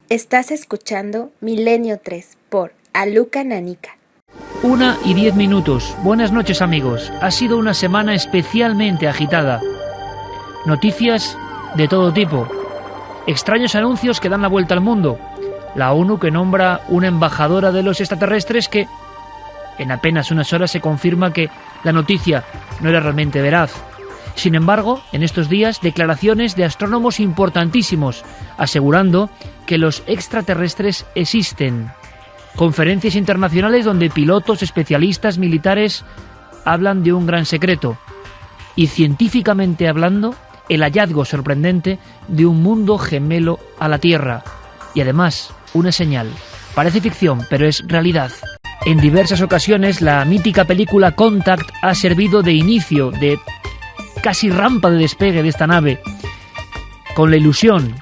Estás escuchando Milenio 3 por Aluka Nanica. 1:10. Buenas noches, amigos. Ha sido una semana especialmente agitada. Noticias de todo tipo. Extraños anuncios que dan la vuelta al mundo. La ONU que nombra una embajadora de los extraterrestres que, en apenas unas horas, se confirma que la noticia no era realmente veraz. Sin embargo, en estos días, declaraciones de astrónomos importantísimos asegurando que los extraterrestres existen. Conferencias internacionales donde pilotos, especialistas, militares hablan de un gran secreto. Y científicamente hablando, el hallazgo sorprendente de un mundo gemelo a la Tierra. Y además, una señal. Parece ficción, pero es realidad. En diversas ocasiones, la mítica película Contact ha servido de inicio, de casi rampa de despegue de esta nave, con la ilusión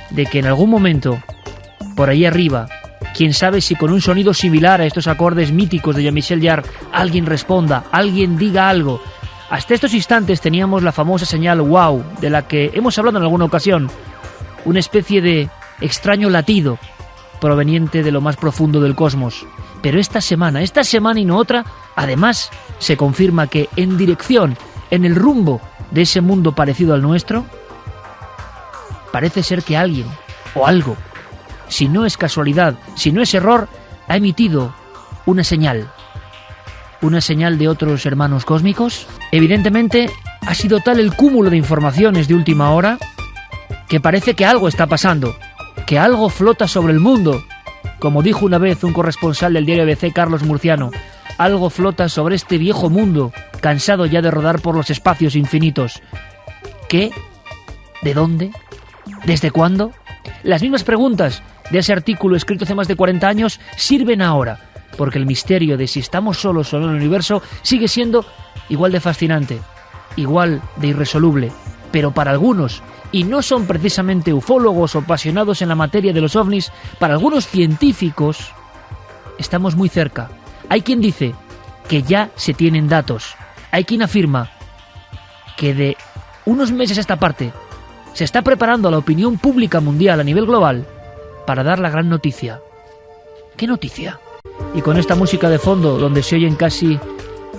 de que en algún momento, por ahí arriba, quién sabe si con un sonido similar a estos acordes míticos de Jean-Michel Jarre, alguien responda, alguien diga algo. Hasta estos instantes teníamos la famosa señal wow, de la que hemos hablado en alguna ocasión, una especie de extraño latido proveniente de lo más profundo del cosmos. Pero esta semana y no otra, además se confirma que en dirección, en el rumbo de ese mundo parecido al nuestro, parece ser que alguien o algo, si no es casualidad, si no es error, ha emitido una señal de otros hermanos cósmicos. Evidentemente, ha sido tal el cúmulo de informaciones de última hora que parece que algo está pasando, que algo flota sobre el mundo. Como dijo una vez un corresponsal del diario ABC, Carlos Murciano, algo flota sobre este viejo mundo, cansado ya de rodar por los espacios infinitos. ¿Qué? ¿De dónde? ¿Desde cuándo? Las mismas preguntas de ese artículo escrito hace más de 40 años sirven ahora, porque el misterio de si estamos solos o no en el universo sigue siendo igual de fascinante, igual de irresoluble. Pero para algunos, y no son precisamente ufólogos o apasionados en la materia de los ovnis, para algunos científicos, estamos muy cerca. Hay quien dice que ya se tienen datos. Hay quien afirma que de unos meses a esta parte se está preparando a la opinión pública mundial a nivel global para dar la gran noticia. ¿Qué noticia? Y con esta música de fondo, donde se oyen casi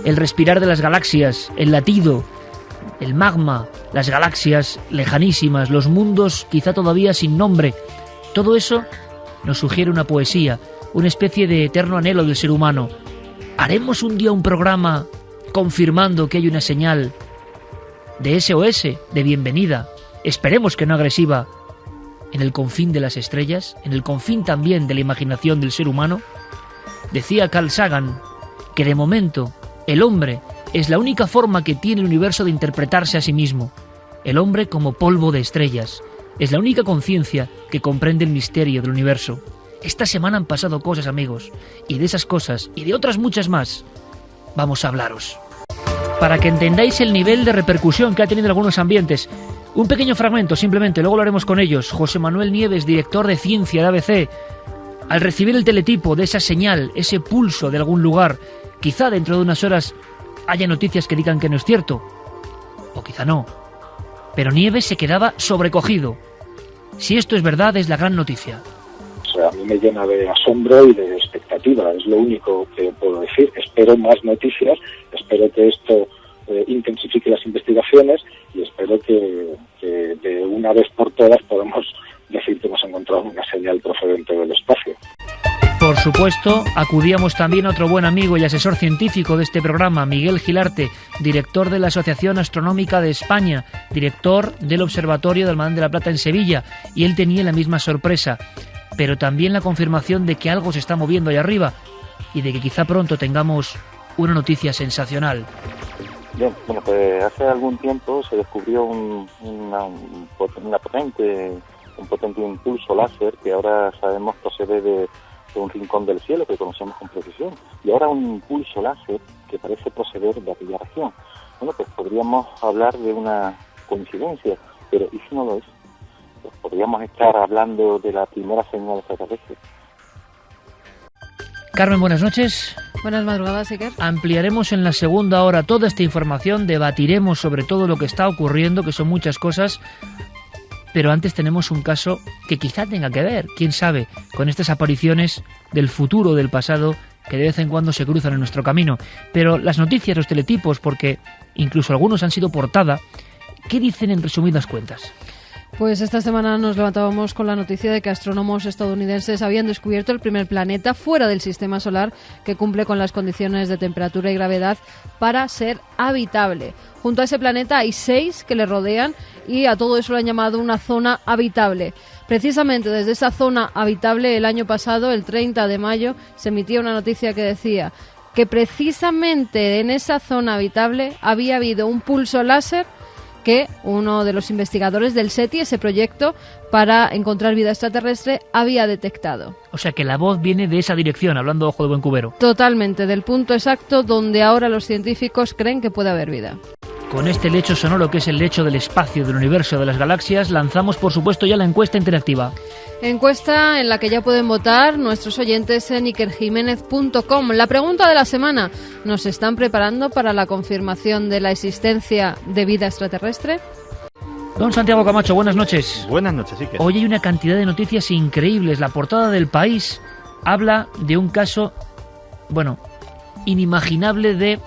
el respirar de las galaxias, el latido, el magma, las galaxias lejanísimas, los mundos quizá todavía sin nombre, todo eso nos sugiere una poesía, una especie de eterno anhelo del ser humano. ¿Haremos un día un programa confirmando que hay una señal de SOS, de bienvenida, esperemos que no agresiva, en el confín de las estrellas, en el confín también de la imaginación del ser humano? Decía Carl Sagan que de momento el hombre es la única forma que tiene el universo de interpretarse a sí mismo. El hombre como polvo de estrellas es la única conciencia que comprende el misterio del universo. Esta semana han pasado cosas, amigos, y de esas cosas, y de otras muchas más, vamos a hablaros. Para que entendáis el nivel de repercusión que ha tenido en algunos ambientes, un pequeño fragmento simplemente, luego lo haremos con ellos. José Manuel Nieves, director de ciencia de ABC, al recibir el teletipo de esa señal, ese pulso de algún lugar, quizá dentro de unas horas haya noticias que digan que no es cierto, o quizá no, pero Nieves se quedaba sobrecogido. Si esto es verdad, es la gran noticia. O sea, a mí me llena de asombro y de expectativa, es lo único que puedo decir. Espero más noticias, espero que esto intensifique las investigaciones y espero que de una vez por todas podamos decir que hemos encontrado una señal procedente del espacio. Por supuesto, acudíamos también a otro buen amigo y asesor científico de este programa, Miguel Gilarte, director de la Asociación Astronómica de España, director del Observatorio del Almadén de la Plata en Sevilla, y él tenía la misma sorpresa, pero también la confirmación de que algo se está moviendo ahí arriba y de que quizá pronto tengamos una noticia sensacional. Bien, bueno, pues hace algún tiempo se descubrió un potente impulso láser que ahora sabemos procede de un rincón del cielo que conocemos con precisión, y ahora un impulso láser que parece proceder de aquella región. Bueno, pues podríamos hablar de una coincidencia, pero ¿y si no lo es? Pues podríamos estar hablando de la primera señal extraterrestre. Carmen, buenas noches. Buenas madrugadas, Iker. Ampliaremos en la segunda hora toda esta información, debatiremos sobre todo lo que está ocurriendo, que son muchas cosas. Pero antes tenemos un caso que quizá tenga que ver, quién sabe, con estas apariciones del futuro o del pasado que de vez en cuando se cruzan en nuestro camino. Pero las noticias, los teletipos, porque incluso algunos han sido portada, ¿qué dicen en resumidas cuentas? Pues esta semana nos levantábamos con la noticia de que astrónomos estadounidenses habían descubierto el primer planeta fuera del sistema solar que cumple con las condiciones de temperatura y gravedad para ser habitable. Junto a ese planeta hay 6 que le rodean y a todo eso lo han llamado una zona habitable. Precisamente desde esa zona habitable, el año pasado, el 30 de mayo, se emitía una noticia que decía que precisamente en esa zona habitable había habido un pulso láser que uno de los investigadores del SETI, ese proyecto para encontrar vida extraterrestre, había detectado. O sea que la voz viene de esa dirección, hablando ojo de buen cubero. Totalmente, del punto exacto donde ahora los científicos creen que puede haber vida. Con este lecho sonoro que es el lecho del espacio, del universo, de las galaxias, lanzamos por supuesto ya la encuesta interactiva. Encuesta en la que ya pueden votar nuestros oyentes en ikerjimenez.com. La pregunta de la semana: ¿nos están preparando para la confirmación de la existencia de vida extraterrestre? Don Santiago Camacho, buenas noches. Buenas noches, Iker. Hoy hay una cantidad de noticias increíbles. La portada del País habla de un caso, inimaginable de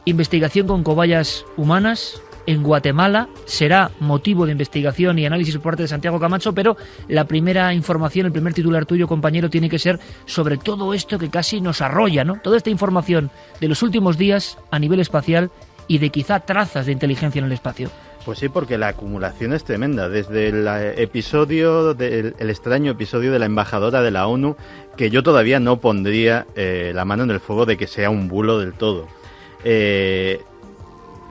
investigación con cobayas humanas en Guatemala. Será motivo de investigación y análisis por parte de Santiago Camacho, pero la primera información, el primer titular tuyo, compañero, tiene que ser sobre todo esto que casi nos arrolla, ¿no? Toda esta información de los últimos días a nivel espacial y de quizá trazas de inteligencia en el espacio. Pues sí, porque la acumulación es tremenda. Desde el extraño episodio de la embajadora de la ONU, que yo todavía no pondría la mano en el fuego de que sea un bulo del todo.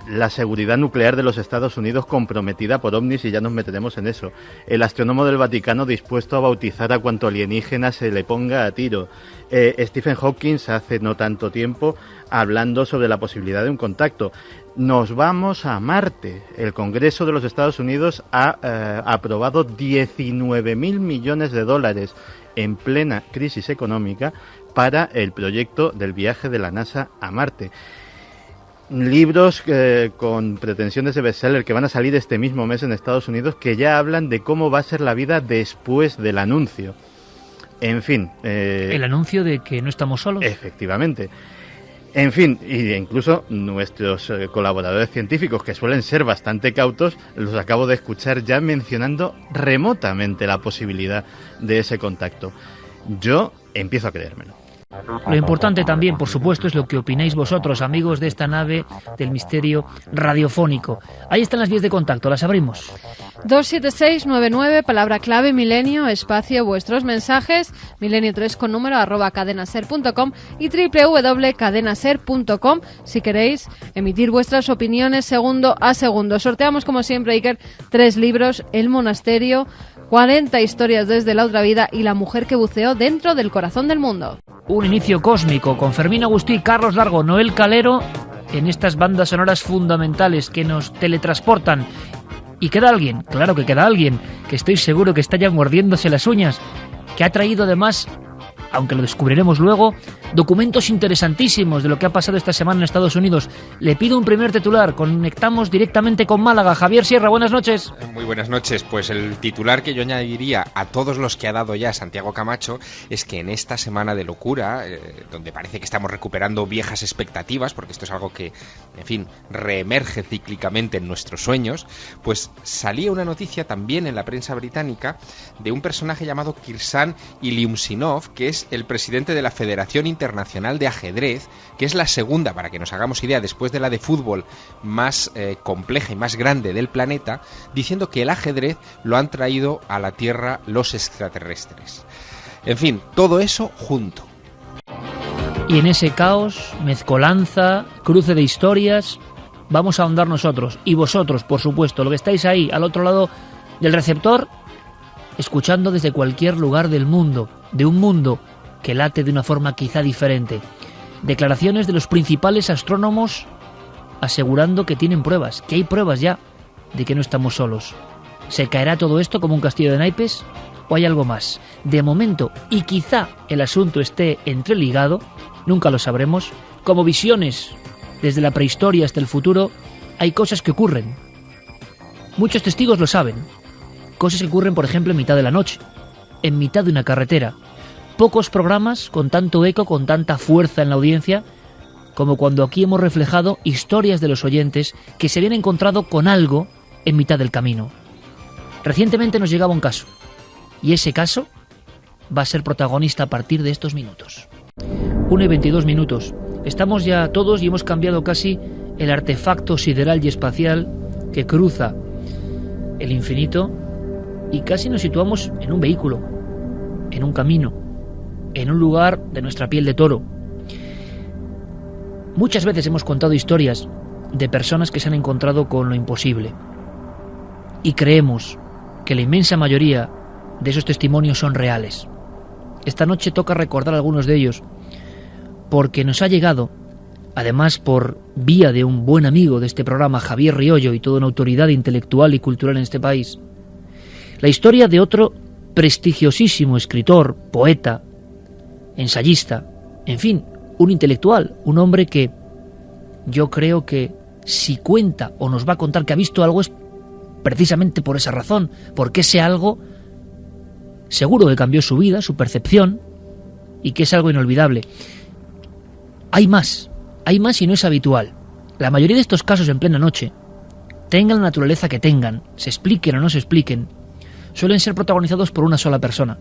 La seguridad nuclear de los Estados Unidos comprometida por ovnis, y ya nos meteremos en eso. El astrónomo del Vaticano dispuesto a bautizar a cuanto alienígena se le ponga a tiro. Stephen Hawking hace no tanto tiempo hablando sobre la posibilidad de un contacto. Nos vamos a Marte. El Congreso de los Estados Unidos ha aprobado 19.000 millones de dólares en plena crisis económica para el proyecto del viaje de la NASA a Marte. Libros con pretensiones de bestseller que van a salir este mismo mes en Estados Unidos, que ya hablan de cómo va a ser la vida después del anuncio. En fin. ¿El anuncio de que no estamos solos? Efectivamente. En fin, e incluso nuestros colaboradores científicos, que suelen ser bastante cautos, los acabo de escuchar ya mencionando remotamente la posibilidad de ese contacto. Yo empiezo a creérmelo. Lo importante también, por supuesto, es lo que opináis vosotros, amigos de esta nave del misterio radiofónico. Ahí están las vías de contacto, las abrimos. 27699, palabra clave milenio, espacio, vuestros mensajes, milenio3 con número @cadenaser.com y www.cadenaser.com si queréis emitir vuestras opiniones segundo a segundo. Sorteamos como siempre, Iker, 3 libros: El monasterio, 40 historias desde la otra vida y La mujer que buceó dentro del corazón del mundo. Un inicio cósmico con Fermín Agustí, Carlos Largo, Noel Calero en estas bandas sonoras fundamentales que nos teletransportan. Y queda alguien, claro que queda alguien, que estoy seguro que está ya mordiéndose las uñas, que ha traído además, aunque lo descubriremos luego, documentos interesantísimos de lo que ha pasado esta semana en Estados Unidos. Le pido un primer titular, conectamos directamente con Málaga. Javier Sierra, buenas noches. Muy buenas noches. Pues el titular que yo añadiría a todos los que ha dado ya Santiago Camacho es que en esta semana de locura, donde parece que estamos recuperando viejas expectativas, porque esto es algo que, en fin, reemerge cíclicamente en nuestros sueños, pues salía una noticia también en la prensa británica de un personaje llamado Kirsan Ilyumzhinov, que es el presidente de la Federación Internacional de Ajedrez, que es la segunda, para que nos hagamos idea, después de la de fútbol, más compleja y más grande del planeta, diciendo que el ajedrez lo han traído a la Tierra los extraterrestres. En fin, todo eso junto. Y en ese caos, mezcolanza, cruce de historias, vamos a ahondar nosotros, y vosotros, por supuesto, lo que estáis ahí, al otro lado del receptor, escuchando desde cualquier lugar del mundo, de un mundo que late de una forma quizá diferente. Declaraciones de los principales astrónomos asegurando que tienen pruebas, que hay pruebas ya de que no estamos solos. ¿Se caerá todo esto como un castillo de naipes o hay algo más? De momento, y quizá el asunto esté entreligado, nunca lo sabremos, como visiones desde la prehistoria hasta el futuro, hay cosas que ocurren. Muchos testigos lo saben, Cosas que ocurren, por ejemplo, en mitad de la noche, en mitad de una carretera. Pocos programas con tanto eco, con tanta fuerza en la audiencia, como cuando aquí hemos reflejado historias de los oyentes que se habían encontrado con algo en mitad del camino. Recientemente nos llegaba un caso, y ese caso va a ser protagonista a partir de estos minutos. 1:22. Estamos ya todos y hemos cambiado casi el artefacto sideral y espacial que cruza el infinito y casi nos situamos en un vehículo, en un camino, en un lugar de nuestra piel de toro. Muchas veces hemos contado historias de personas que se han encontrado con lo imposible y creemos que la inmensa mayoría de esos testimonios son reales. Esta noche toca recordar algunos de ellos porque nos ha llegado, además por vía de un buen amigo de este programa, Javier Riollo, y toda una autoridad intelectual y cultural en este país, la historia de otro prestigiosísimo escritor, poeta, ensayista, en fin, un intelectual, un hombre que yo creo que si cuenta o nos va a contar que ha visto algo es precisamente por esa razón, porque ese algo seguro que cambió su vida, su percepción, y que es algo inolvidable. Hay más y no es habitual. La mayoría de estos casos en plena noche, tengan la naturaleza que tengan, se expliquen o no se expliquen, suelen ser protagonizados por una sola persona.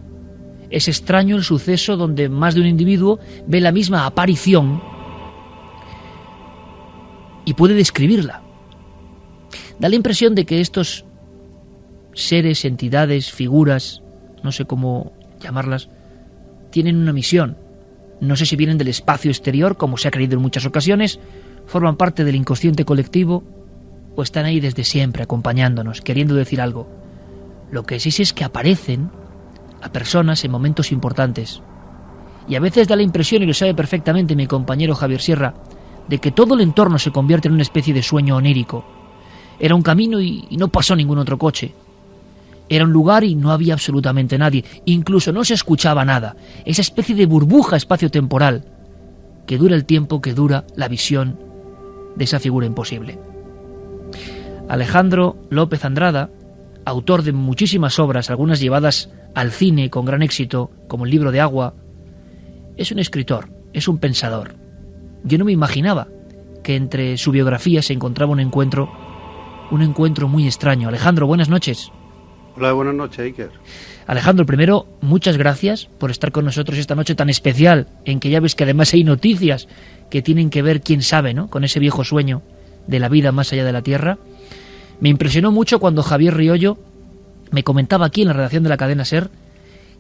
Es extraño el suceso donde más de un individuo ve la misma aparición y puede describirla. Da la impresión de que estos seres, entidades, figuras, no sé cómo llamarlas, tienen una misión. No sé si vienen del espacio exterior, como se ha creído en muchas ocasiones, forman parte del inconsciente colectivo o están ahí desde siempre acompañándonos, queriendo decir algo. Lo que sí sé es que aparecen a personas en momentos importantes. Y a veces da la impresión, y lo sabe perfectamente mi compañero Javier Sierra, de que todo el entorno se convierte en una especie de sueño onírico. Era un camino y no pasó ningún otro coche. Era un lugar y no había absolutamente nadie. Incluso no se escuchaba nada. Esa especie de burbuja espacio-temporal que dura el tiempo que dura la visión de esa figura imposible. Alejandro López Andrada, autor de muchísimas obras, algunas llevadas al cine con gran éxito, como El libro de agua, es un escritor, es un pensador. Yo no me imaginaba que entre su biografía se encontraba un encuentro muy extraño. Alejandro, buenas noches. Hola, buenas noches, Iker. Alejandro, primero, muchas gracias por estar con nosotros esta noche tan especial, en que ya ves que además hay noticias que tienen que ver, quién sabe, ¿no?, con ese viejo sueño de la vida más allá de la Tierra. Me impresionó mucho cuando Javier Riollo me comentaba aquí en la redacción de la cadena SER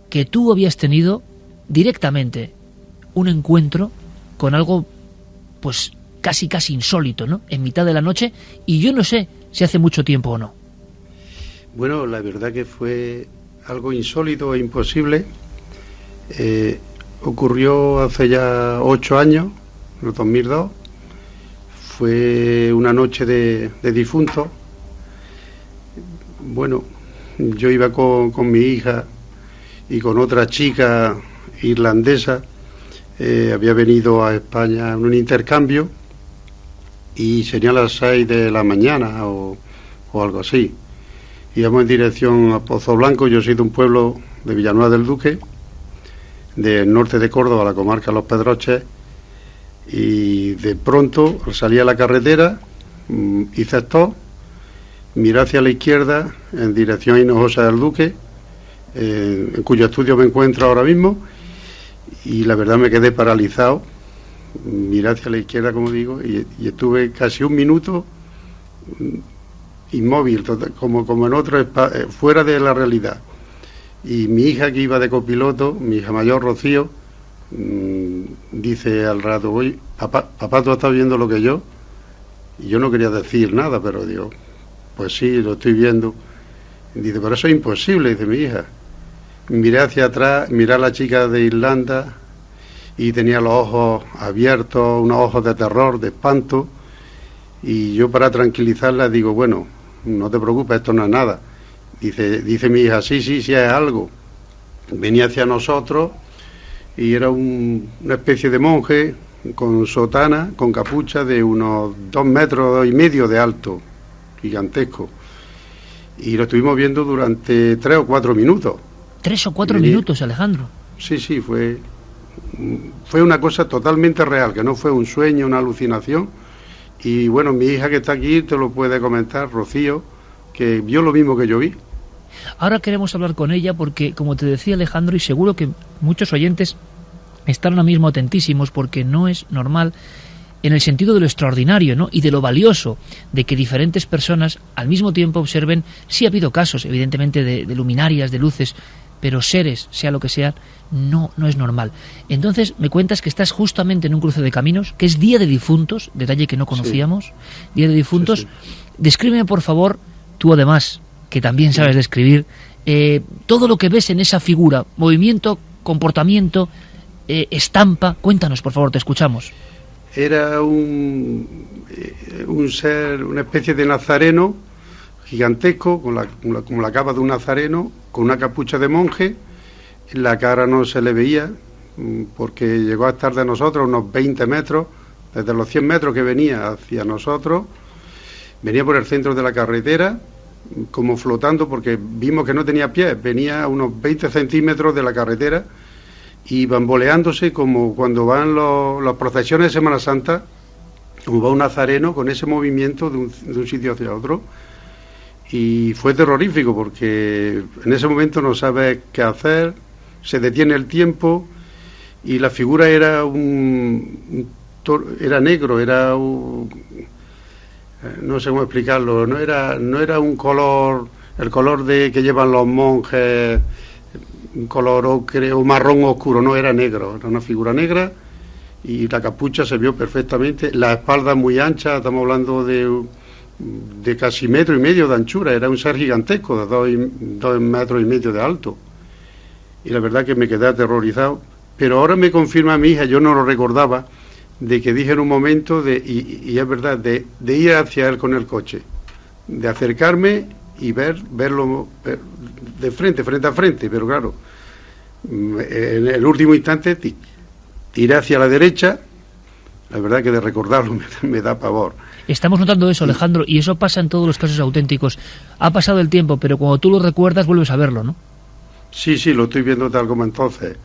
que tú habías tenido directamente un encuentro con algo, pues casi insólito, ¿no?, en mitad de la noche, y yo no sé si hace mucho tiempo o no. Bueno, la verdad que fue algo insólito e imposible. Ocurrió hace ya 8 años, en el 2002. Fue una noche de difuntos. Bueno, yo iba con mi hija y con otra chica irlandesa. Había venido a España en un intercambio y serían las 6 de la mañana o algo así. Íbamos en dirección a Pozo Blanco. Yo soy de un pueblo de Villanueva del Duque, del norte de Córdoba, la comarca Los Pedroches, y de pronto salí a la carretera, hice stop, miré hacia la izquierda en dirección a Hinojosa del Duque, en cuyo estudio me encuentro ahora mismo, y la verdad me quedé paralizado. Miré hacia la izquierda, como digo, y estuve casi un minuto inmóvil, como en otro fuera de la realidad. Y mi hija, que iba de copiloto, mi hija mayor, Rocío, dice al rato: oye, papá, ¿tú estás viendo lo que yo? Y yo no quería decir nada, pero digo, pues sí, lo estoy viendo. Y dice, pero eso es imposible, dice mi hija. Miré hacia atrás, miré a la chica de Irlanda y tenía los ojos abiertos, unos ojos de terror, de espanto, y yo, para tranquilizarla, digo, bueno, no te preocupes, esto no es nada. Dice mi hija, sí, es algo. Venía hacia nosotros y era una especie de monje con sotana, con capucha, de unos 2,5 metros de alto, gigantesco. y lo estuvimos viendo durante 3 o 4 minutos. 3 o 4 minutos, Alejandro. Sí, fue una cosa totalmente real, que no fue un sueño, una alucinación. Y bueno, mi hija que está aquí te lo puede comentar, Rocío, que vio lo mismo que yo vi. Ahora queremos hablar con ella porque, como te decía Alejandro, y seguro que muchos oyentes están ahora mismo atentísimos, porque no es normal, en el sentido de lo extraordinario, ¿no?, y de lo valioso de que diferentes personas al mismo tiempo observen. Sí ha habido casos, evidentemente, de luminarias, de luces, pero seres, sea lo que sea, no es normal. Entonces, me cuentas que estás justamente en un cruce de caminos, que es Día de Difuntos, detalle que no conocíamos, sí. Día de Difuntos. Sí. Descríbeme, por favor, tú además, que también sabes describir, todo lo que ves en esa figura, movimiento, comportamiento, estampa. Cuéntanos, por favor, te escuchamos. Era un ser, una especie de nazareno gigantesco, como la capa de un nazareno, con una capucha de monje. La cara no se le veía, porque llegó a estar de nosotros unos 20 metros, desde los 100 metros que venía hacia nosotros, venía por el centro de la carretera, como flotando, porque vimos que no tenía pies, venía a unos 20 centímetros de la carretera, y bamboleándose como cuando van las procesiones de Semana Santa, como va un nazareno con ese movimiento de un sitio hacia otro. Y fue terrorífico, porque en ese momento no sabes qué hacer, se detiene el tiempo, y la figura era era negro, era no sé cómo explicarlo, no era un color, el color que llevan los monjes, un color ocre o marrón oscuro, no, era negro, era una figura negra, y la capucha se vio perfectamente, la espalda muy ancha, estamos hablando de casi 1,5 metros de anchura, era un ser gigantesco, de 2,5 metros de alto, y la verdad que me quedé aterrorizado. Pero ahora me confirma mi hija, yo no lo recordaba, de que dije en un momento, y es verdad, de ir hacia él con el coche, de acercarme y verlo de frente a frente, pero claro, en el último instante tiré hacia la derecha. La verdad que de recordarlo me da pavor. Estamos notando eso, Alejandro, y eso pasa en todos los casos auténticos. Ha pasado el tiempo, pero cuando tú lo recuerdas vuelves a verlo, ¿no? Sí, lo estoy viendo tal como entonces.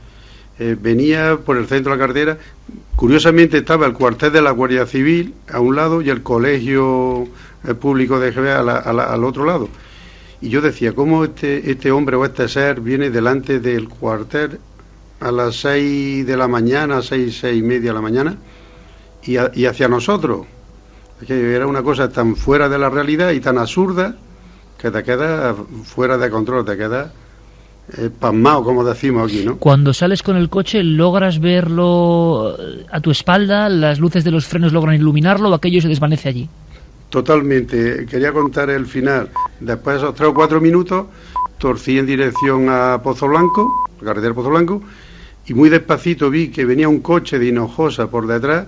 Venía por el centro de la carretera. Curiosamente estaba el cuartel de la Guardia Civil a un lado y el colegio público de GB al otro lado. Y yo decía, ¿cómo este hombre o este ser viene delante del cuartel a las 6 de la mañana, 6:30 de la mañana, y hacia nosotros? Que era una cosa tan fuera de la realidad y tan absurda que te queda fuera de control, te queda pasmado, como decimos aquí, ¿no? Cuando sales con el coche, ¿logras verlo a tu espalda? ¿Las luces de los frenos logran iluminarlo o aquello se desvanece allí? Totalmente. Quería contar el final. Después de esos 3 o 4 minutos, torcí en dirección a Pozo Blanco, la carretera Pozo Blanco, y muy despacito vi que venía un coche de Hinojosa por detrás,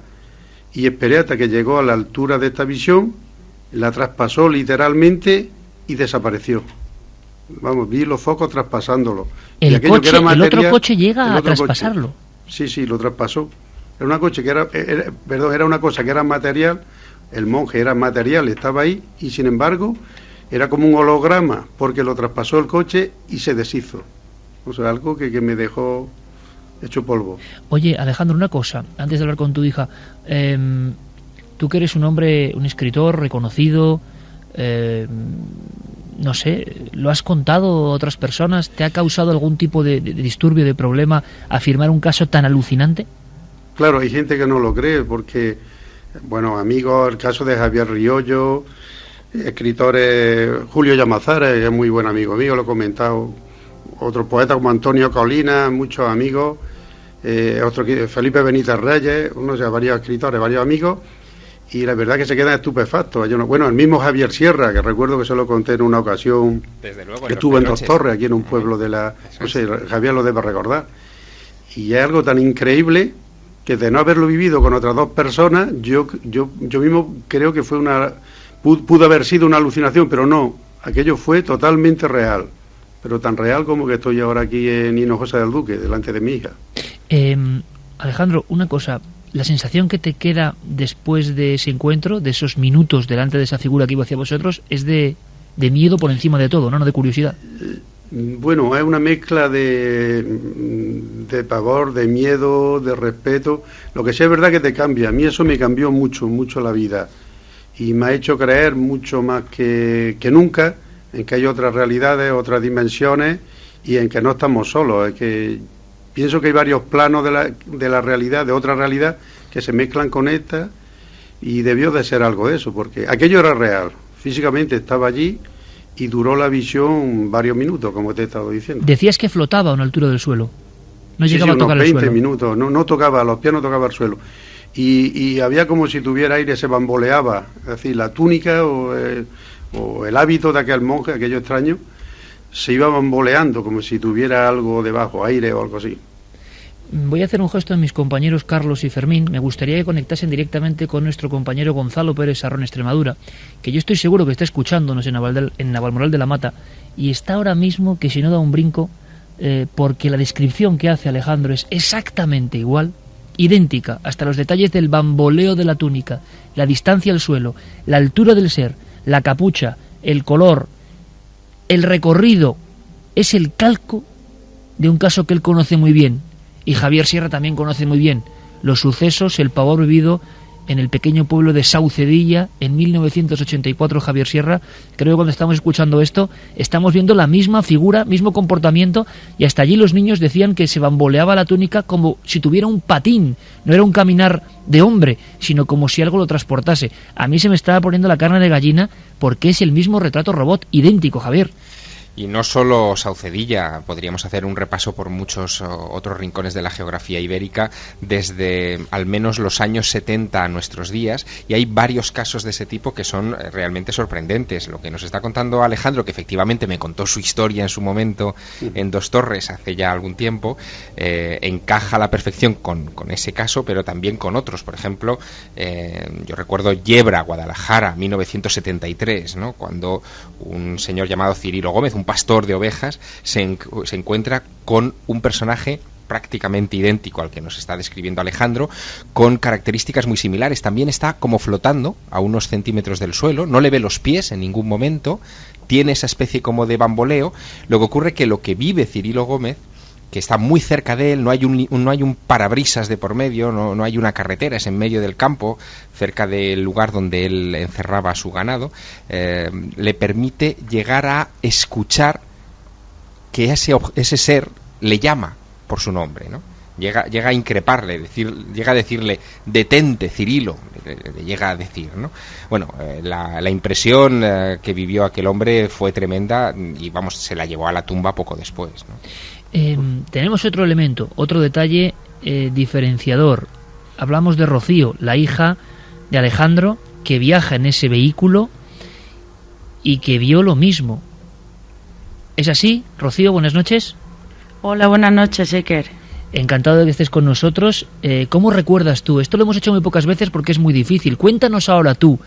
y esperé hasta que llegó a la altura de esta visión, la traspasó literalmente y desapareció. Vamos, vi los focos traspasándolo. El otro coche llega a traspasarlo. Coche, sí, lo traspasó. Era una coche que era una cosa que era material, el monje era material, estaba ahí, y sin embargo era como un holograma, porque lo traspasó el coche y se deshizo. O sea, algo que me dejó hecho polvo. Oye, Alejandro, una cosa, antes de hablar con tu hija, tú que eres un hombre, un escritor reconocido, no sé, ¿lo has contado a otras personas? ¿Te ha causado algún tipo de disturbio, de problema, afirmar un caso tan alucinante? Claro, hay gente que no lo cree, porque, bueno, amigos, el caso de Javier Riollo, escritores, Julio Llamazares, que es muy buen amigo mío, lo he comentado, otro poeta como Antonio Colina, muchos amigos, otro Felipe Benítez Reyes, varios escritores, varios amigos, y la verdad que se quedan estupefactos. Bueno, el mismo Javier Sierra, que recuerdo que se lo conté en una ocasión, desde luego, que estuvo en Dos Torres, aquí en un pueblo de la... No sé, Javier lo debe recordar. Y es algo tan increíble que de no haberlo vivido con otras 2 personas, yo mismo creo que fue pudo haber sido una alucinación, pero no, aquello fue totalmente real, pero tan real como que estoy ahora aquí en Hinojosa del Duque, delante de mi hija. Alejandro, una cosa, la sensación que te queda después de ese encuentro, de esos minutos delante de esa figura que iba hacia vosotros, es de de miedo por encima de todo, no de curiosidad. Bueno, es una mezcla de pavor, de miedo, de respeto. Lo que sí es verdad que te cambia. A mí eso me cambió mucho, mucho la vida. Y me ha hecho creer mucho más que nunca en que hay otras realidades, otras dimensiones y en que no estamos solos. Es que pienso que hay varios planos de la realidad, de otra realidad, que se mezclan con esta y debió de ser algo de eso, porque aquello era real. Físicamente estaba allí y duró la visión varios minutos, como te he estado diciendo. Decías que flotaba a una altura del suelo. No Sí, llegaba a tocar unos el 20 suelo. minutos, no tocaba, los pies no tocaba el suelo. Y había como si tuviera aire, se bamboleaba, es decir, la túnica o el hábito de aquel monje, aquello extraño, se iba bamboleando como si tuviera algo debajo, aire o algo así. Voy a hacer un gesto a mis compañeros Carlos y Fermín. Me gustaría que conectasen directamente con nuestro compañero Gonzalo Pérez Sarrón, Extremadura, que yo estoy seguro que está escuchándonos en Navalmoral de la Mata y está ahora mismo que si no da un brinco, porque la descripción que hace Alejandro es exactamente igual, idéntica, hasta los detalles del bamboleo de la túnica, la distancia al suelo, la altura del ser, la capucha, el color, el recorrido. Es el calco de un caso que él conoce muy bien. Y Javier Sierra también conoce muy bien los sucesos, el pavor vivido en el pequeño pueblo de Saucedilla en 1984. Javier Sierra, creo que cuando estamos escuchando esto estamos viendo la misma figura, mismo comportamiento, y hasta allí los niños decían que se bamboleaba la túnica como si tuviera un patín, no era un caminar de hombre, sino como si algo lo transportase. A mí se me estaba poniendo la carne de gallina porque es el mismo retrato robot, idéntico, Javier. Y no solo Saucedilla, podríamos hacer un repaso por muchos otros rincones de la geografía ibérica desde al menos los años 70 a nuestros días, y hay varios casos de ese tipo que son realmente sorprendentes. Lo que nos está contando Alejandro, que efectivamente me contó su historia en su momento en Dos Torres hace ya algún tiempo, encaja a la perfección con ese caso, pero también con otros. Por ejemplo, yo recuerdo Yebra, Guadalajara, 1973, ¿no? Cuando un señor llamado Cirilo Gómez, un pastor de ovejas, se encuentra con un personaje prácticamente idéntico al que nos está describiendo Alejandro, con características muy similares. También está como flotando a unos centímetros del suelo, no le ve los pies en ningún momento, tiene esa especie como de bamboleo. Lo que ocurre que lo que vive Cirilo Gómez, que está muy cerca de él, no hay un parabrisas de por medio, no hay una carretera, es en medio del campo, cerca del lugar donde él encerraba a su ganado, le permite llegar a escuchar que ese ser le llama por su nombre, ¿no? Llega a increparle, llega a decirle detente, Cirilo, le llega a decir, ¿no? Bueno, la impresión que vivió aquel hombre fue tremenda y vamos, se la llevó a la tumba poco después, ¿no? Tenemos otro elemento, otro detalle diferenciador. Hablamos de Rocío, la hija de Alejandro, que viaja en ese vehículo y que vio lo mismo. ¿Es así, Rocío? Buenas noches. Hola, buenas noches, Iker. Encantado de que estés con nosotros. ¿Cómo recuerdas tú? Esto lo hemos hecho muy pocas veces porque es muy difícil. Cuéntanos ahora tú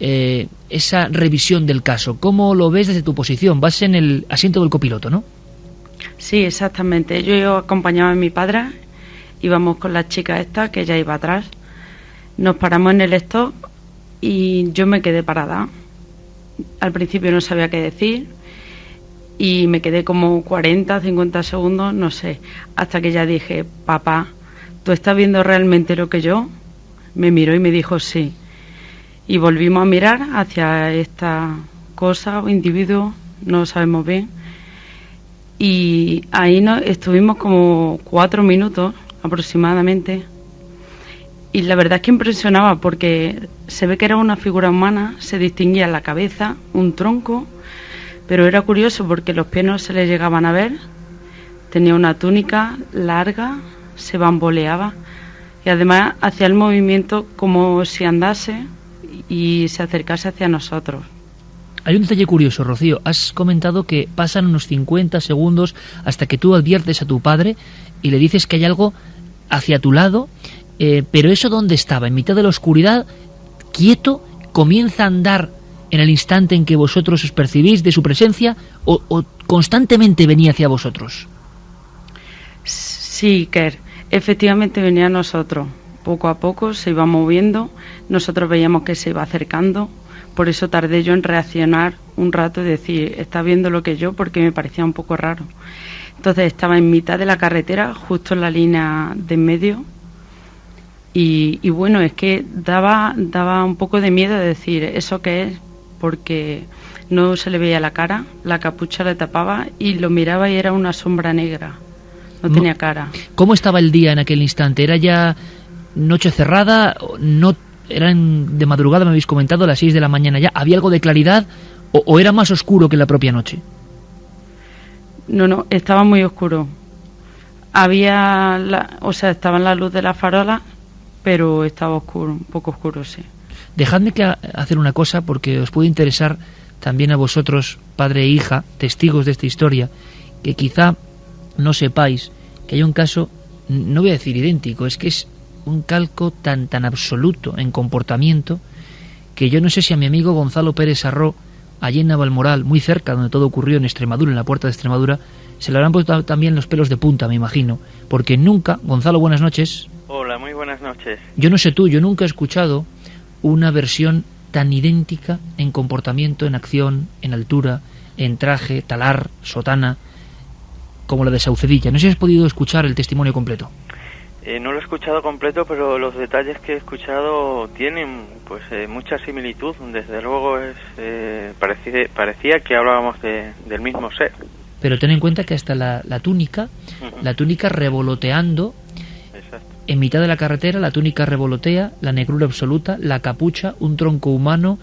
esa revisión del caso. ¿Cómo lo ves desde tu posición? Vas en el asiento del copiloto, ¿no? Sí, exactamente. Yo acompañaba a mi padre, íbamos con la chica esta, que ella iba atrás. Nos paramos en el stop y yo me quedé parada. Al principio no sabía qué decir y me quedé como 40, 50 segundos, no sé, hasta que ya dije, papá, ¿tú estás viendo realmente lo que yo? Me miró y me dijo sí. Y volvimos a mirar hacia esta cosa o individuo, no lo sabemos bien. Y ahí estuvimos como 4 minutos aproximadamente. Y la verdad es que impresionaba porque se ve que era una figura humana, se distinguía la cabeza, un tronco, pero era curioso porque los pies no se le llegaban a ver. Tenía una túnica larga, se bamboleaba y además hacía el movimiento como si andase y se acercase hacia nosotros. Hay un detalle curioso, Rocío. Has comentado que pasan unos 50 segundos hasta que tú adviertes a tu padre y le dices que hay algo hacia tu lado, pero ¿eso dónde estaba? ¿En mitad de la oscuridad? ¿Quieto? ¿Comienza a andar en el instante en que vosotros os percibís de su presencia o constantemente venía hacia vosotros? Sí, Iker, efectivamente venía a nosotros. Poco a poco se iba moviendo, nosotros veíamos que se iba acercando por eso tardé yo en reaccionar un rato y decir, ¿estás viendo lo que yo? Porque me parecía un poco raro. Entonces estaba en mitad de la carretera, justo en la línea de en medio, y bueno, es que daba un poco de miedo de decir, ¿eso qué es? Porque no se le veía la cara, la capucha le tapaba y lo miraba y era una sombra negra, no tenía cara. ¿Cómo estaba el día en aquel instante? ¿Era ya noche cerrada? ¿No eran de madrugada, me habéis comentado, a las 6 de la mañana ya? ¿Había algo de claridad o era más oscuro que la propia noche? No, estaba muy oscuro. Estaba en la luz de la farola, pero estaba oscuro, un poco oscuro, sí. Dejadme hacer una cosa, porque os puede interesar también a vosotros, padre e hija, testigos de esta historia, que quizá no sepáis que hay un caso, no voy a decir idéntico, es que es un calco tan absoluto en comportamiento, que yo no sé si a mi amigo Gonzalo Pérez Sarró, allí en Navalmoral, muy cerca donde todo ocurrió, en Extremadura, en la puerta de Extremadura, se le habrán puesto también los pelos de punta, me imagino, porque nunca, Gonzalo, buenas noches. Hola, muy buenas noches. Yo no sé tú, yo nunca he escuchado una versión tan idéntica en comportamiento, en acción, en altura, en traje, talar, sotana, como la de Saucedilla. No sé si has podido escuchar el testimonio completo. No lo he escuchado completo, pero los detalles que he escuchado tienen mucha similitud. Desde luego parecía que hablábamos del mismo ser. Pero ten en cuenta que hasta la túnica, la túnica revoloteando. Exacto. En mitad de la carretera, la túnica revolotea, la negrura absoluta, la capucha, un tronco humano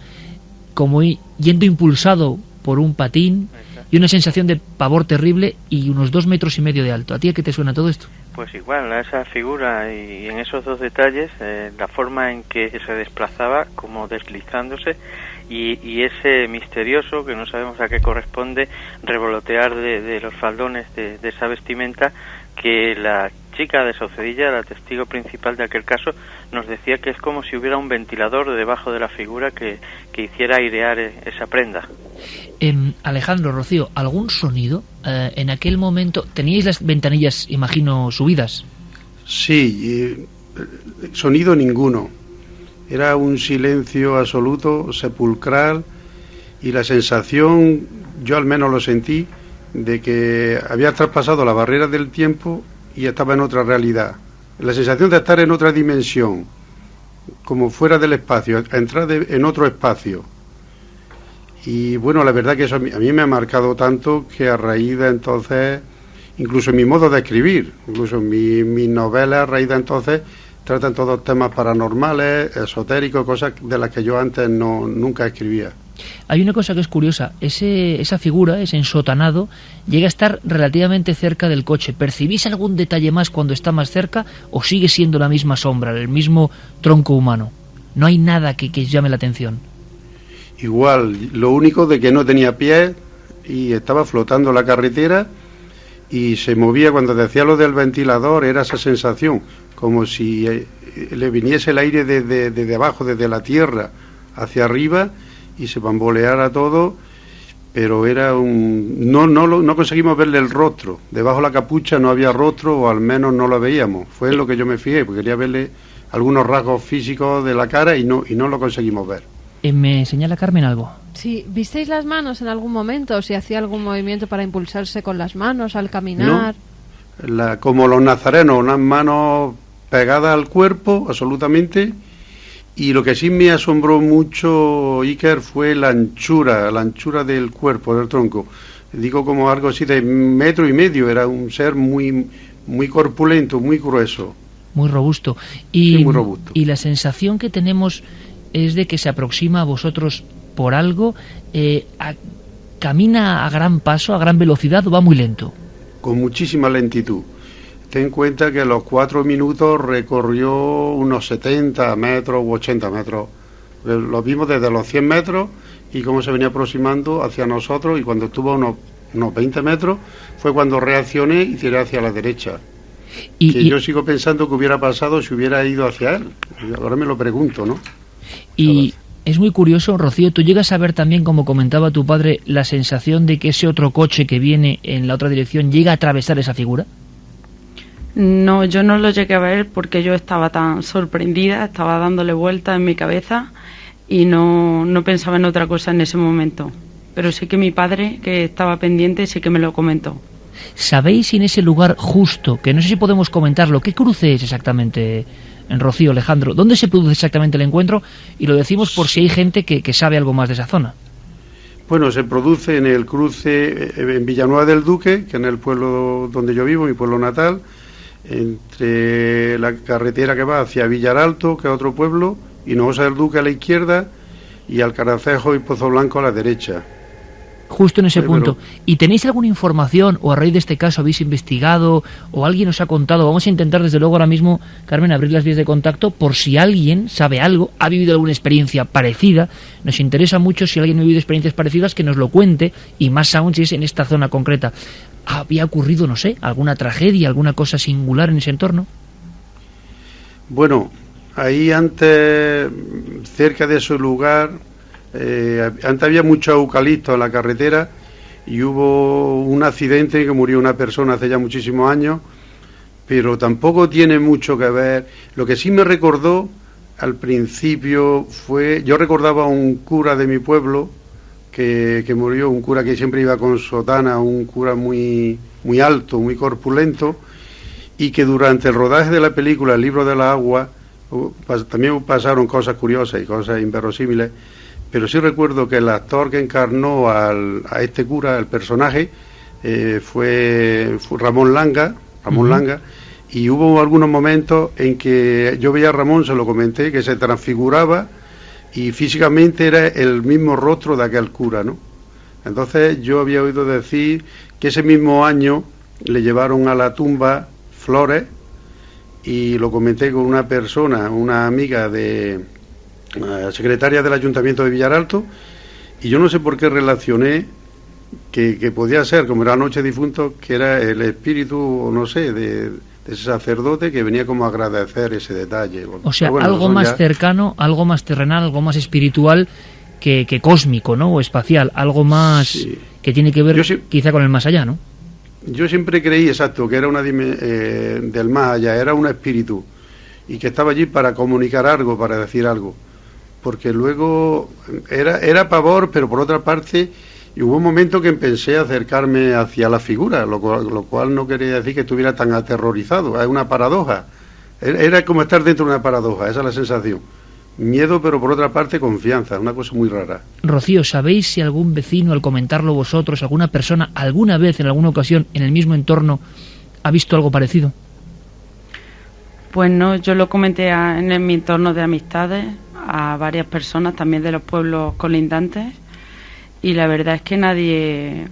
como yendo impulsado por un patín. Exacto. Y una sensación de pavor terrible y unos 2,5 metros de alto. ¿A ti a qué te suena todo esto? Pues igual, a esa figura y en esos dos detalles, la forma en que se desplazaba, como deslizándose, y ese misterioso, que no sabemos a qué corresponde, revolotear de los faldones de esa vestimenta, que la chica de Saucedilla, la testigo principal de aquel caso, nos decía que es como si hubiera un ventilador debajo de la figura que hiciera airear esa prenda. Alejandro, Rocío, ¿algún sonido en aquel momento? ¿Teníais las ventanillas, imagino, subidas? Sí, sonido ninguno. Era un silencio absoluto, sepulcral, y la sensación, yo al menos lo sentí, de que había traspasado la barrera del tiempo y estaba en otra realidad. La sensación de estar en otra dimensión, como fuera del espacio, entrar en otro espacio. Y bueno, la verdad que eso a mí me ha marcado tanto que a raíz de entonces, incluso en mi modo de escribir, incluso en mis novelas, a raíz de entonces, tratan todos temas paranormales, esotéricos, cosas de las que yo antes nunca escribía. Hay una cosa que es curiosa, esa figura, ese ensotanado, llega a estar relativamente cerca del coche. ¿Percibís algún detalle más cuando está más cerca o sigue siendo la misma sombra, el mismo tronco humano? No hay nada que llame la atención. Igual, lo único de que no tenía pies y estaba flotando la carretera y se movía. Cuando decía lo del ventilador, era esa sensación, como si le viniese el aire desde abajo, desde la tierra hacia arriba, y se bamboleara todo, pero era no conseguimos verle el rostro. Debajo de la capucha no había rostro, o al menos no lo veíamos. Fue en lo que yo me fijé, porque quería verle algunos rasgos físicos de la cara y no lo conseguimos ver. ¿Me señala Carmen algo? Sí, ¿visteis las manos en algún momento? ¿O si hacía algún movimiento para impulsarse con las manos al caminar? No, como los nazarenos, unas manos pegadas al cuerpo, absolutamente. Y lo que sí me asombró mucho, Iker, fue la anchura del cuerpo, del tronco. Digo, como algo así de 1,5 metros, era un ser muy, muy corpulento, muy grueso. Muy robusto. Sí, muy robusto. Y la sensación que tenemos es de que se aproxima a vosotros por algo. ¿Camina a gran paso, a gran velocidad o va muy lento? Con muchísima lentitud. Ten en cuenta que a los 4 minutos recorrió unos 70 metros u 80 metros. Lo vimos desde los 100 metros y cómo se venía aproximando hacia nosotros, y cuando estuvo a unos 20 metros fue cuando reaccioné y tiré hacia la derecha. Yo sigo pensando que hubiera pasado si hubiera ido hacia él. Ahora me lo pregunto, ¿no? Y es muy curioso, Rocío, ¿tú llegas a ver también, como comentaba tu padre, la sensación de que ese otro coche que viene en la otra dirección llega a atravesar esa figura? No, yo no lo llegué a ver porque yo estaba tan sorprendida, estaba dándole vueltas en mi cabeza y no pensaba en otra cosa en ese momento. Pero sí que mi padre, que estaba pendiente, sí que me lo comentó. ¿Sabéis si en ese lugar justo, que no sé si podemos comentarlo, qué cruce es exactamente, en Rocío, Alejandro? ¿Dónde se produce exactamente el encuentro? Y lo decimos por si hay gente que sabe algo más de esa zona. Bueno, se produce en el cruce en Villanueva del Duque, que es en el pueblo donde yo vivo, mi pueblo natal, entre la carretera que va hacia Villaralto, que es otro pueblo, Hinojosa del Duque a la izquierda y Alcaracejo y Pozo Blanco a la derecha. Justo en ese punto. ¿Y tenéis alguna información o a raíz de este caso habéis investigado o alguien os ha contado? Vamos a intentar desde luego ahora mismo, Carmen, abrir las vías de contacto por si alguien sabe algo, ha vivido alguna experiencia parecida. Nos interesa mucho si alguien ha vivido experiencias parecidas que nos lo cuente, y más aún si es en esta zona concreta. ¿Había ocurrido, no sé, alguna tragedia, alguna cosa singular en ese entorno? Bueno, ahí antes, cerca de ese lugar, antes había mucho eucalipto en la carretera y hubo un accidente que murió una persona hace ya muchísimos años, pero tampoco tiene mucho que ver. Lo que sí me recordó al principio fue, yo recordaba a un cura de mi pueblo que murió, un cura que siempre iba con sotana, un cura muy alto, muy corpulento, y que durante el rodaje de la película El libro de la agua también pasaron cosas curiosas y cosas inverosímiles. Pero sí recuerdo que el actor que encarnó a este cura, el personaje, fue Ramón Langa, y hubo algunos momentos en que yo veía a Ramón, se lo comenté, que se transfiguraba y físicamente era el mismo rostro de aquel cura, ¿no? Entonces yo había oído decir que ese mismo año le llevaron a la tumba flores, y lo comenté con una persona, una amiga de secretaria del Ayuntamiento de Villaralto, y yo no sé por qué relacioné que podía ser, como era Noche de Difuntos, que era el espíritu, no sé, de ese sacerdote que venía como a agradecer ese detalle. O sea, bueno, algo más cercano, algo más terrenal, algo más espiritual que cósmico, ¿no? O espacial, algo más que tiene que ver quizá con el más allá, ¿no? Yo siempre creí, exacto, que era una del más allá, era un espíritu, y que estaba allí para comunicar algo, para decir algo. Porque luego era pavor, pero por otra parte, y hubo un momento que empecé a acercarme hacia la figura, lo cual no quería decir que estuviera tan aterrorizado. Es una paradoja. Era como estar dentro de una paradoja, esa es la sensación. Miedo, pero por otra parte confianza, una cosa muy rara. Rocío, ¿sabéis si algún vecino, al comentarlo vosotros, alguna persona, alguna vez, en alguna ocasión, en el mismo entorno, ha visto algo parecido? Pues no, yo lo comenté en mi entorno de amistades, a varias personas también de los pueblos colindantes, y la verdad es que nadie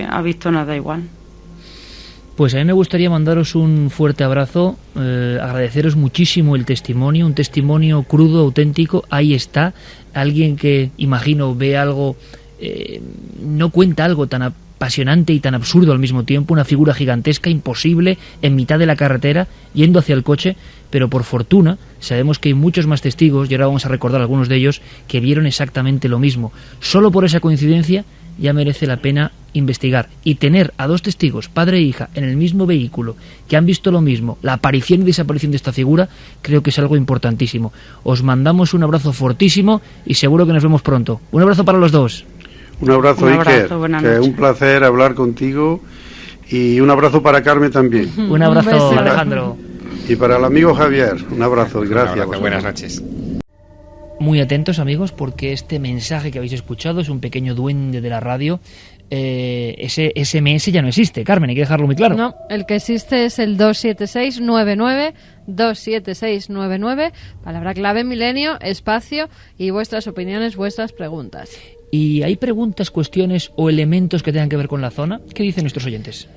ha visto nada igual. Pues a mí me gustaría mandaros un fuerte abrazo, agradeceros muchísimo el testimonio, un testimonio crudo, auténtico. Ahí está, alguien que, imagino, ve algo, no cuenta algo tan apasionante y tan absurdo al mismo tiempo, una figura gigantesca, imposible, en mitad de la carretera, yendo hacia el coche, pero por fortuna sabemos que hay muchos más testigos, y ahora vamos a recordar algunos de ellos, que vieron exactamente lo mismo. Solo por esa coincidencia ya merece la pena investigar, y tener a dos testigos, padre e hija, en el mismo vehículo, que han visto lo mismo, la aparición y desaparición de esta figura, creo que es algo importantísimo. Os mandamos un abrazo fortísimo y seguro que nos vemos pronto. Un abrazo para los dos. Un abrazo, Iker, que es un placer hablar contigo, y un abrazo para Carmen también. Un abrazo, Alejandro. Y para el amigo Javier, un abrazo y gracias. Un abrazo, buenas noches. Muy atentos, amigos, porque este mensaje que habéis escuchado es un pequeño duende de la radio. Ese SMS ya no existe, Carmen, hay que dejarlo muy claro. No, el que existe es el 27699, 27699, palabra clave Milenio, espacio y vuestras opiniones, vuestras preguntas. ¿Y hay preguntas, cuestiones o elementos que tengan que ver con la zona? ¿Qué dicen nuestros oyentes?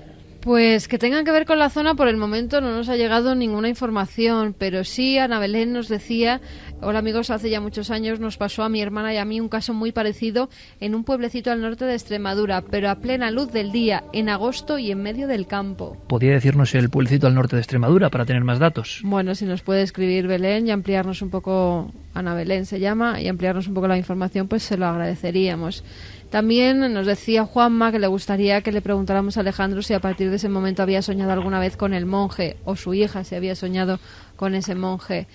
Pues que tengan que ver con la zona, por el momento no nos ha llegado ninguna información, pero sí Ana Belén nos decía, hola amigos, hace ya muchos años nos pasó a mi hermana y a mí un caso muy parecido en un pueblecito al norte de Extremadura, pero a plena luz del día, en agosto y en medio del campo. ¿Podría decirnos el pueblecito al norte de Extremadura para tener más datos? Bueno, si nos puede escribir Belén y ampliarnos un poco, Ana Belén se llama, y ampliarnos un poco la información, pues se lo agradeceríamos. También nos decía Juanma que le gustaría que le preguntáramos a Alejandro si a partir de ese momento había soñado alguna vez con el monje, o su hija si había soñado con ese monje.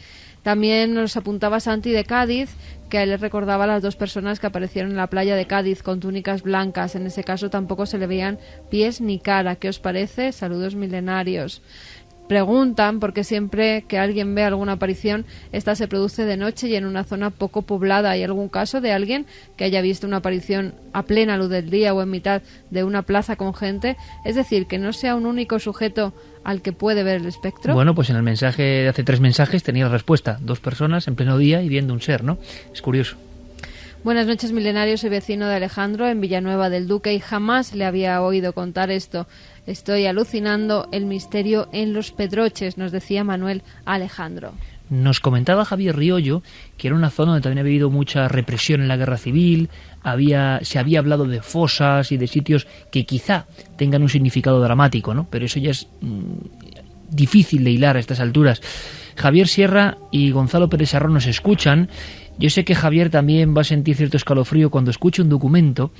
También nos apuntaba Santi de Cádiz, que a él le recordaba a las dos personas que aparecieron en la playa de Cádiz con túnicas blancas. En ese caso tampoco se le veían pies ni cara. ¿Qué os parece? Saludos milenarios. Preguntan porque siempre que alguien ve alguna aparición, esta se produce de noche y en una zona poco poblada. ¿Hay algún caso de alguien que haya visto una aparición a plena luz del día o en mitad de una plaza con gente? Es decir, que no sea un único sujeto al que puede ver el espectro. Bueno, pues en el mensaje de hace 3 mensajes tenía la respuesta. 2 personas en pleno día y viendo un ser, ¿no? Es curioso. Buenas noches, milenarios. Soy vecino de Alejandro en Villanueva del Duque y jamás le había oído contar esto. Estoy alucinando el misterio en Los Pedroches, nos decía Manuel Alejandro. Nos comentaba Javier Riollo que era una zona donde también había habido mucha represión en la guerra civil, se había hablado de fosas y de sitios que quizá tengan un significado dramático, ¿no? Pero eso ya es difícil de hilar a estas alturas. Javier Sierra y Gonzalo Pérez Sarrón nos escuchan. Yo sé que Javier también va a sentir cierto escalofrío cuando escuche un documento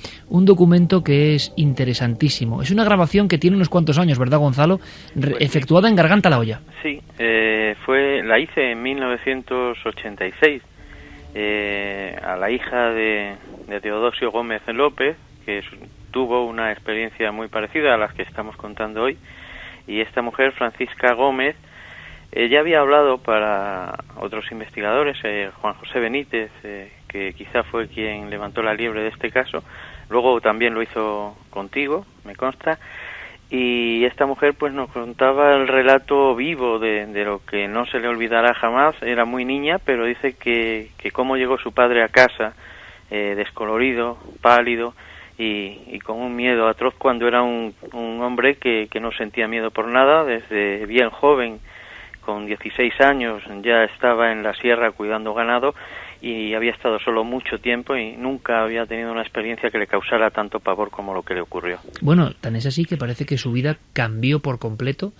que es interesantísimo. Es una grabación que tiene unos cuantos años, ¿verdad, Gonzalo? Efectuada en Garganta la Olla. Sí, la hice en 1986 a la hija de Teodosio Gómez López, que tuvo una experiencia muy parecida a las que estamos contando hoy, y esta mujer, Francisca Gómez, ya había hablado para otros investigadores, Juan José Benítez, que quizá fue quien levantó la liebre de este caso, luego también lo hizo contigo, me consta, y esta mujer pues nos contaba el relato vivo de lo que no se le olvidará jamás. Era muy niña, pero dice que cómo llegó su padre a casa, descolorido, pálido, y con un miedo atroz cuando era un hombre que no sentía miedo por nada. Desde bien joven, con 16 años, ya estaba en la sierra cuidando ganado y había estado solo mucho tiempo y nunca había tenido una experiencia que le causara tanto pavor como lo que le ocurrió. Bueno, tan es así que parece que su vida cambió por completo,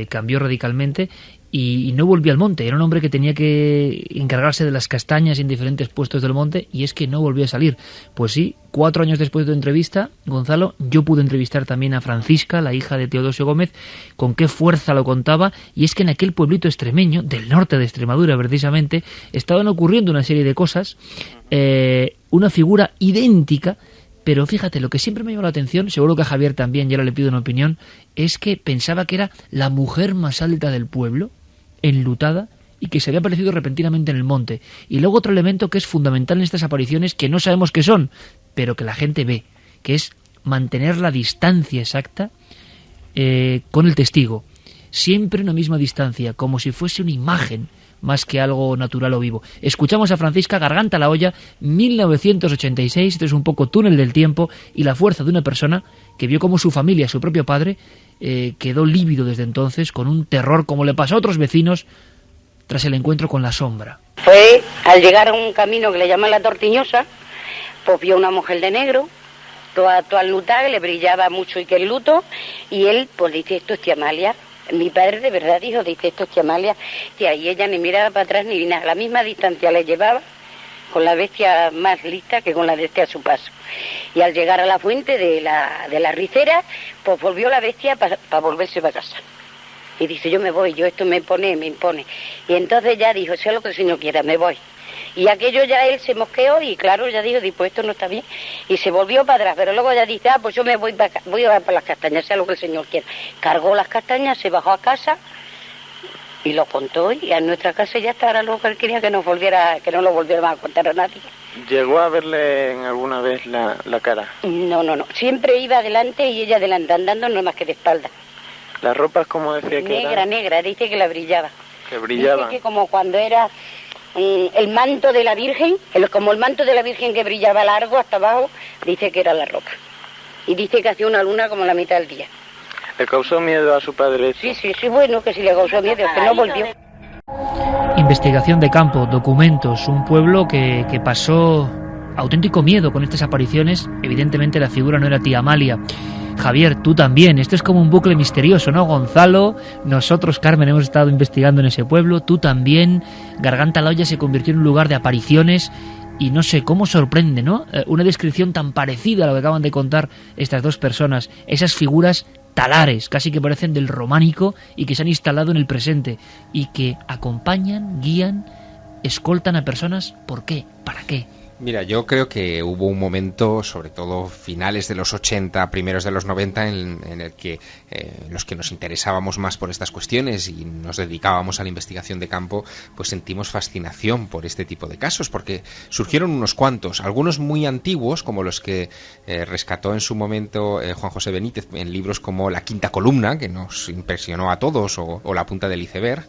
cambió radicalmente y no volvió al monte. Era un hombre que tenía que encargarse de las castañas en diferentes puestos del monte y es que no volvió a salir. Pues sí, 4 años después de tu entrevista, Gonzalo, yo pude entrevistar también a Francisca, la hija de Teodosio Gómez, con qué fuerza lo contaba, y es que en aquel pueblito extremeño, del norte de Extremadura precisamente, estaban ocurriendo una serie de cosas, una figura idéntica. Pero fíjate, lo que siempre me llamó la atención, seguro que a Javier también, y ahora le pido una opinión, es que pensaba que era la mujer más alta del pueblo, enlutada, y que se había aparecido repentinamente en el monte. Y luego otro elemento que es fundamental en estas apariciones, que no sabemos qué son, pero que la gente ve, que es mantener la distancia exacta con el testigo. Siempre una misma distancia, como si fuese una imagen, más que algo natural o vivo. Escuchamos a Francisca, Garganta la Olla, 1986, esto es un poco túnel del tiempo, y la fuerza de una persona que vio como su familia, su propio padre, quedó lívido desde entonces, con un terror como le pasó a otros vecinos tras el encuentro con la sombra. Fue al llegar a un camino que le llaman La Tortiñosa, pues vio una mujer de negro, toda enlutada, que le brillaba mucho y que el luto, y él pues dice, esto es tía Amalia. Mi padre de verdad dijo, dice, esto es tía Amalia, tía, y ella ni miraba para atrás ni nada, a la misma distancia le llevaba, con la bestia más lista que con la bestia a su paso. Y al llegar a la fuente de la ricera, pues volvió la bestia para volverse para casa. Y dice, yo me voy, yo esto me impone. Y entonces ya dijo, sea lo que el Señor quiera, me voy. Y aquello ya él se mosqueó y claro, ya dijo, pues esto no está bien. Y se volvió para atrás, pero luego ya dice, pues yo me voy para las castañas, sea lo que el Señor quiera. Cargó las castañas, se bajó a casa y lo contó, y a nuestra casa ya estaba lo que él quería, que no lo volviera a contar a nadie. ¿Llegó a verle alguna vez la cara? No, siempre iba adelante y ella adelante, andando no más que de espalda. ¿Las ropas, como decía que negra, negra, dice que la brillaba. Que brillaba. Dice que como cuando era el manto de la Virgen, como el manto de la Virgen que brillaba largo hasta abajo, dice que era la ropa. Y dice que hacía una luna como la mitad del día. ¿Le causó miedo a su padre eso? Sí, bueno, que sí le causó miedo, que no volvió. Investigación de campo, documentos, un pueblo que pasó auténtico miedo con estas apariciones. Evidentemente la figura no era tía Amalia. Javier, tú también, esto es como un bucle misterioso, ¿no? Gonzalo, nosotros, Carmen, hemos estado investigando en ese pueblo, tú también. Garganta la Olla se convirtió en un lugar de apariciones y no sé cómo sorprende, ¿no? Una descripción tan parecida a lo que acaban de contar estas dos personas, esas figuras talares, casi que parecen del románico y que se han instalado en el presente y que acompañan, guían, escoltan a personas. ¿Por qué? ¿Para qué? Mira, yo creo que hubo un momento, sobre todo finales de los 80, primeros de los 90, en el que los que nos interesábamos más por estas cuestiones y nos dedicábamos a la investigación de campo, pues sentimos fascinación por este tipo de casos, porque surgieron unos cuantos, algunos muy antiguos, como los que rescató en su momento Juan José Benítez en libros como La Quinta Columna, que nos impresionó a todos, o La Punta del Iceberg.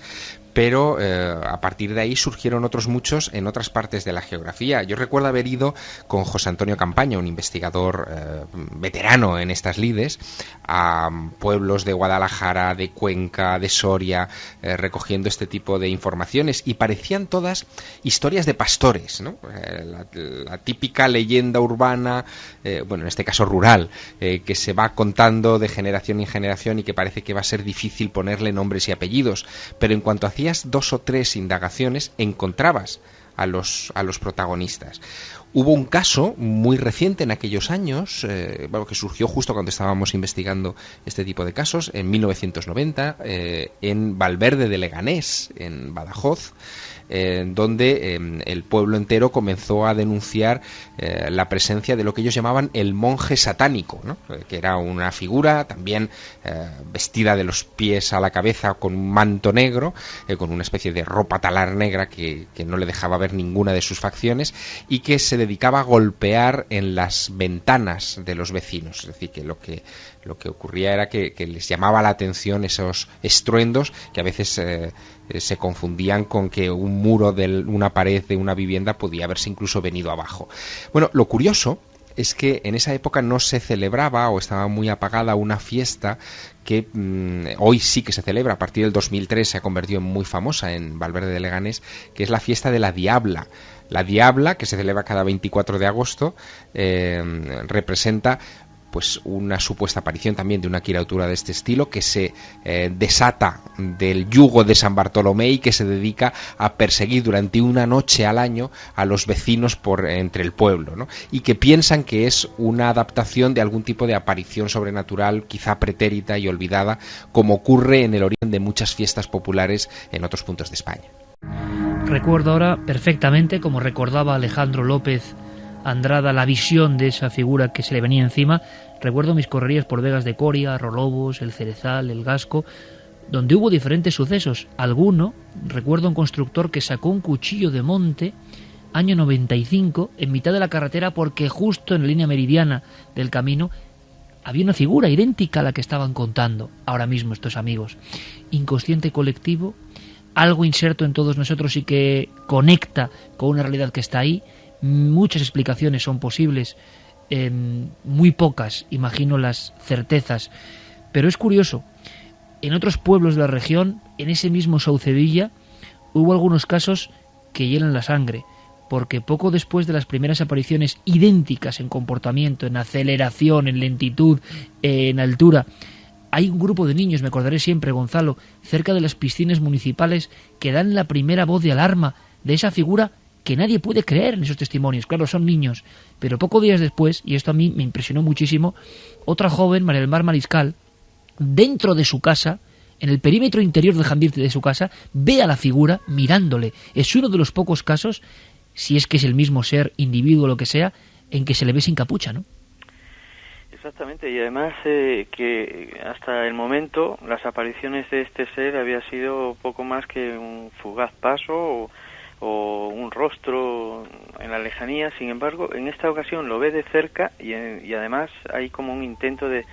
Pero a partir de ahí surgieron otros muchos en otras partes de la geografía. Yo recuerdo haber ido con José Antonio Campaña, un investigador veterano en estas lides, a pueblos de Guadalajara, de Cuenca, de Soria, recogiendo este tipo de informaciones, y parecían todas historias de pastores, ¿no? La típica leyenda urbana, bueno, en este caso rural, que se va contando de generación en generación y que parece que va a ser difícil ponerle nombres y apellidos, pero en cuanto hacías 2 o 3 indagaciones encontrabas a los protagonistas. Hubo un caso muy reciente en aquellos años, que surgió justo cuando estábamos investigando este tipo de casos, en 1990, en Valverde de Leganés, en Badajoz, donde el pueblo entero comenzó a denunciar la presencia de lo que ellos llamaban el monje satánico, ¿no? Que era una figura también vestida de los pies a la cabeza con un manto negro, con una especie de ropa talar negra que no le dejaba ver ninguna de sus facciones, y que se dedicaba a golpear en las ventanas de los vecinos. Es decir, que lo que ocurría era que les llamaba la atención esos estruendos que a veces se confundían con que un muro de una pared de una vivienda podía haberse incluso venido abajo. Bueno, lo curioso es que en esa época no se celebraba, o estaba muy apagada, una fiesta que hoy sí que se celebra. A partir del 2003 se ha convertido en muy famosa en Valverde de Leganés, que es la fiesta de la Diabla. La Diabla, que se celebra cada 24 de agosto, representa pues una supuesta aparición también de una criatura de este estilo que se desata del yugo de San Bartolomé y que se dedica a perseguir durante una noche al año a los vecinos entre el pueblo, ¿no? Y que piensan que es una adaptación de algún tipo de aparición sobrenatural, quizá pretérita y olvidada, como ocurre en el origen de muchas fiestas populares en otros puntos de España. Recuerdo ahora perfectamente, como recordaba Alejandro López Andrada, la visión de esa figura que se le venía encima. Recuerdo mis correrías por Vegas de Coria, Rolobos, El Cerezal, El Gasco, donde hubo diferentes sucesos. Recuerdo un constructor que sacó un cuchillo de monte, año 95, en mitad de la carretera, porque justo en la línea meridiana del camino había una figura idéntica a la que estaban contando ahora mismo estos amigos. Inconsciente colectivo, algo inserto en todos nosotros y que conecta con una realidad que está ahí. Muchas explicaciones son posibles, muy pocas, imagino, las certezas, pero es curioso. En otros pueblos de la región, en ese mismo Saucedilla, hubo algunos casos que hielan la sangre, porque poco después de las primeras apariciones idénticas en comportamiento, en aceleración, en lentitud, en altura, hay un grupo de niños, me acordaré siempre, Gonzalo, cerca de las piscinas municipales, que dan la primera voz de alarma de esa figura que nadie puede creer en esos testimonios. Claro, son niños, pero pocos días después, y esto a mí me impresionó muchísimo, otra joven, María del Mar Mariscal, dentro de su casa, en el perímetro interior del jardín de su casa, ve a la figura mirándole. Es uno de los pocos casos, si es que es el mismo ser, individuo, lo que sea, en que se le ve sin capucha, ¿no? Exactamente, y además que hasta el momento las apariciones de este ser había sido poco más que un fugaz paso o un rostro en la lejanía. Sin embargo, en esta ocasión lo ve de cerca y además hay como un intento de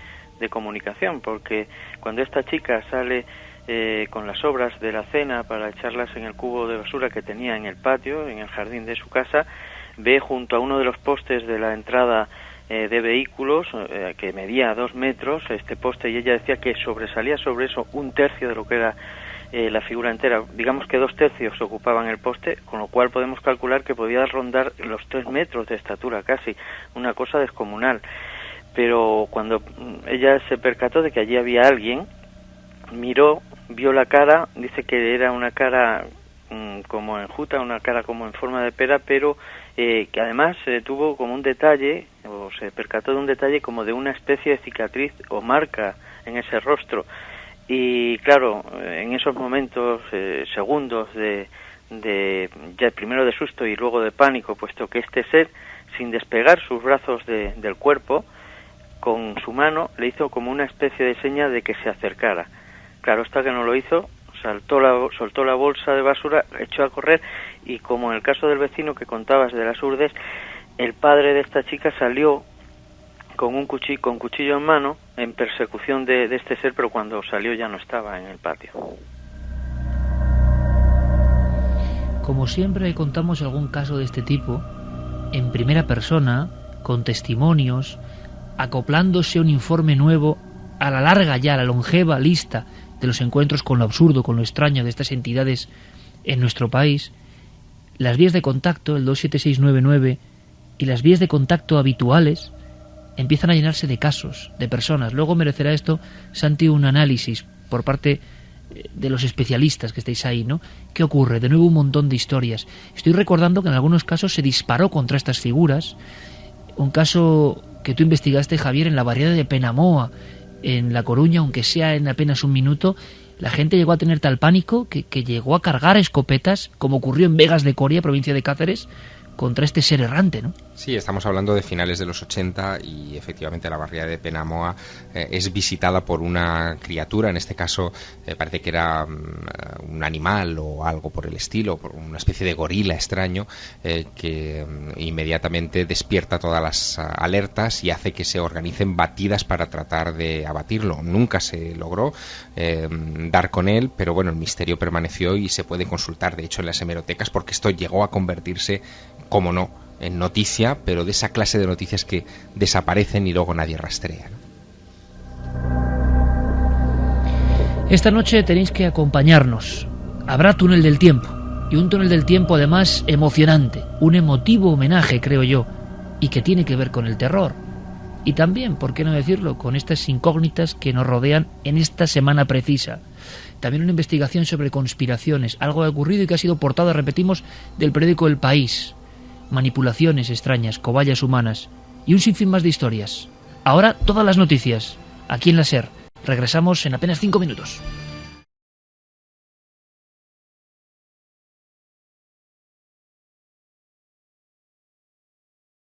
comunicación, porque cuando esta chica sale con las sobras de la cena para echarlas en el cubo de basura que tenía en el patio, en el jardín de su casa, ve junto a uno de los postes de la entrada de vehículos, que medía 2 metros, este poste, y ella decía que sobresalía sobre eso 1/3 de lo que era la figura entera. Digamos que 2/3 ocupaban el poste, con lo cual podemos calcular que podía rondar los 3 metros de estatura casi, una cosa descomunal. Pero cuando ella se percató de que allí había alguien, miró, vio la cara, dice que era una cara como enjuta, una cara como en forma de pera, pero que además tuvo como un detalle, o se percató de un detalle como de una especie de cicatriz o marca en ese rostro. Y claro, en esos momentos, segundos de ya primero de susto y luego de pánico, puesto que este ser, sin despegar sus brazos del cuerpo, con su mano le hizo como una especie de seña de que se acercara. Claro, hasta que no lo hizo, soltó la bolsa de basura, echó a correr, y como en el caso del vecino que contabas de las Urdes, el padre de esta chica salió con cuchillo en mano en persecución de este ser, pero cuando salió ya no estaba en el patio. Como siempre contamos algún caso de este tipo en primera persona, con testimonios, acoplándose a un informe nuevo a la larga ya, a la longeva lista de los encuentros con lo absurdo, con lo extraño de estas entidades en nuestro país. Las vías de contacto, el 27699, y las vías de contacto habituales empiezan a llenarse de casos, de personas. Luego merecerá esto, Santi, un análisis por parte de los especialistas que estáis ahí, ¿no? ¿Qué ocurre? De nuevo un montón de historias. Estoy recordando que en algunos casos se disparó contra estas figuras. Un caso que tú investigaste, Javier, en la barriada de Penamoa, en La Coruña, aunque sea en apenas un minuto, la gente llegó a tener tal pánico que llegó a cargar escopetas, como ocurrió en Vegas de Coria, provincia de Cáceres, contra este ser errante, ¿no? Sí, estamos hablando de finales de los 80 y efectivamente la barriada de Penamoa es visitada por una criatura, en este caso parece que era un animal o algo por el estilo, por una especie de gorila extraño que inmediatamente despierta todas las alertas y hace que se organicen batidas para tratar de abatirlo. Nunca se logró dar con él, pero bueno, el misterio permaneció y se puede consultar, de hecho, en las hemerotecas, porque esto llegó a convertirse, como no, en noticia, pero de esa clase de noticias que desaparecen y luego nadie rastrea, ¿no? Esta noche tenéis que acompañarnos. Habrá túnel del tiempo, y un túnel del tiempo además emocionante, un emotivo homenaje, creo yo, y que tiene que ver con el terror. Y también, ¿por qué no decirlo?, con estas incógnitas que nos rodean en esta semana precisa. También una investigación sobre conspiraciones, algo ha ocurrido y que ha sido portada, repetimos, del periódico El País. Manipulaciones extrañas, cobayas humanas y un sinfín más de historias. Ahora todas las noticias, aquí en la SER. Regresamos en apenas 5 minutos.